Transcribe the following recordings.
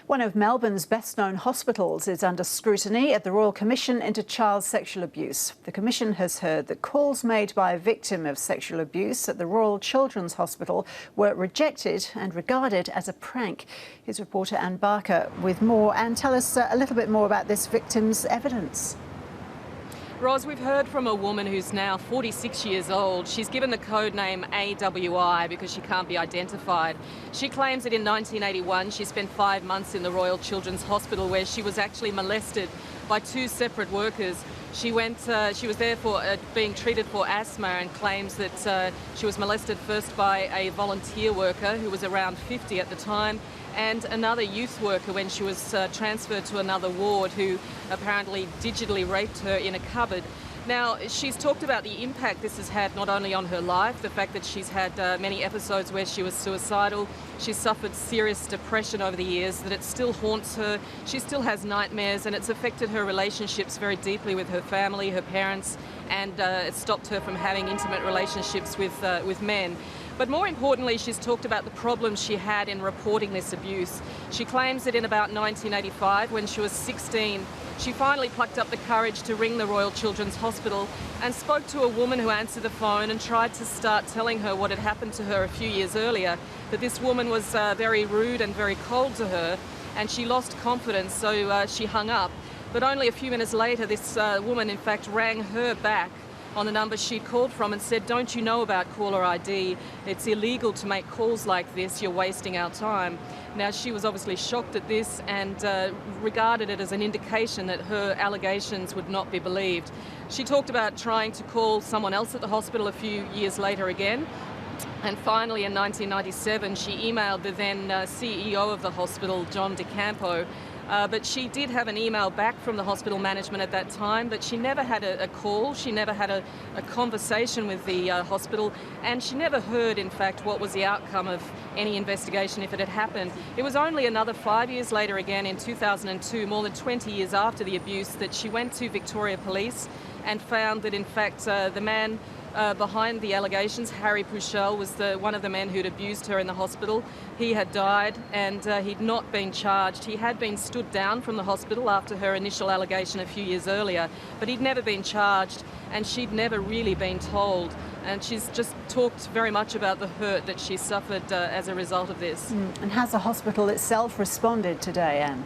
One of Melbourne's best-known hospitals is under scrutiny at the Royal Commission into Child Sexual Abuse. The Commission has heard that calls made by a victim of sexual abuse at the Royal Children's Hospital were rejected and regarded as a prank. Here's reporter Anne Barker with more. Anne, tell us a little bit more about this victim's evidence. Ros, we've heard from a woman who's now 46 years old. She's given the code name AWI because she can't be identified. She claims that in 1981 she spent 5 months in the Royal Children's Hospital where she was actually molested by 2 separate workers. She was there for being treated for asthma and claims that she was molested first by a volunteer worker who was around 50 at the time, and another youth worker when she was transferred to another ward who apparently digitally raped her in a cupboard. Now, she's talked about the impact this has had not only on her life, the fact that she's had many episodes where she was suicidal, she's suffered serious depression over the years, that it still haunts her, she still has nightmares, and it's affected her relationships very deeply with her family, her parents, and it's stopped her from having intimate relationships with men. But more importantly, she's talked about the problems she had in reporting this abuse. She claims that in about 1985, when she was 16, she finally plucked up the courage to ring the Royal Children's Hospital and spoke to a woman who answered the phone and tried to start telling her what had happened to her a few years earlier, that this woman was very rude and very cold to her, and she lost confidence, so she hung up. But only a few minutes later, this woman in fact rang her back on the number she'd called from and said, "Don't you know about caller ID? It's illegal to make calls like this, you're wasting our time." Now, she was obviously shocked at this and regarded it as an indication that her allegations would not be believed. She talked about trying to call someone else at the hospital a few years later again. And finally, in 1997, she emailed the then CEO of the hospital, John DeCampo, but she did have an email back from the hospital management at that time, but she never had a call, she never had a conversation with the hospital, and she never heard, in fact, what was the outcome of any investigation if it had happened. It was only another 5 years later again, in 2002, more than 20 years after the abuse, that she went to Victoria Police and found that, in fact, the man behind the allegations, Harry Puchel, was one of the men who'd abused her in the hospital. He had died and he'd not been charged. He had been stood down from the hospital after her initial allegation a few years earlier, but he'd never been charged and she'd never really been told. And she's just talked very much about the hurt that she suffered as a result of this. And has the hospital itself responded today, Anne?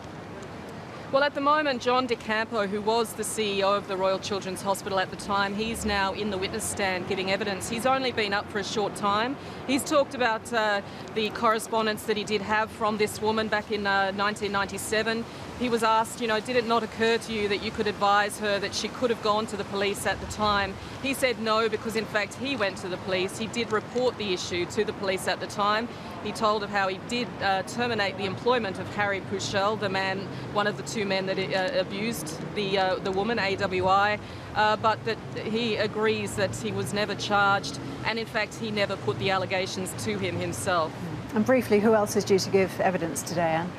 Well, at the moment, John DeCampo, who was the CEO of the Royal Children's Hospital at the time, he's now in the witness stand giving evidence. He's only been up for a short time. He's talked about the correspondence that he did have from this woman back in 1997. He was asked, did it not occur to you that you could advise her that she could have gone to the police at the time? He said no, because in fact he went to the police. He did report the issue to the police at the time. He told of how he did terminate the employment of Harry Puchel, the man, one of the 2 men that abused the woman, AWI, but that he agrees that he was never charged, and in fact he never put the allegations to him himself. And briefly, who else is due to give evidence today, Anne?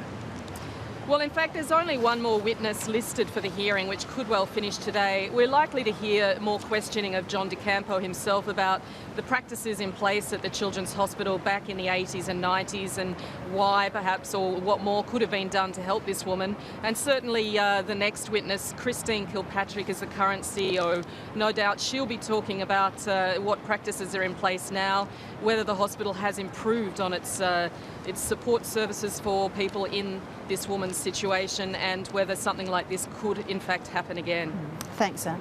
Well, in fact, there's only one more witness listed for the hearing, which could well finish today. We're likely to hear more questioning of John DeCampo himself about the practices in place at the Children's Hospital back in the 80s and 90s and why, perhaps, or what more could have been done to help this woman. And certainly the next witness, Christine Kilpatrick, is the current CEO. No doubt she'll be talking about what practices are in place now, whether the hospital has improved on its support services for people in this woman's situation, and whether something like this could in fact happen again. Thanks, Anne.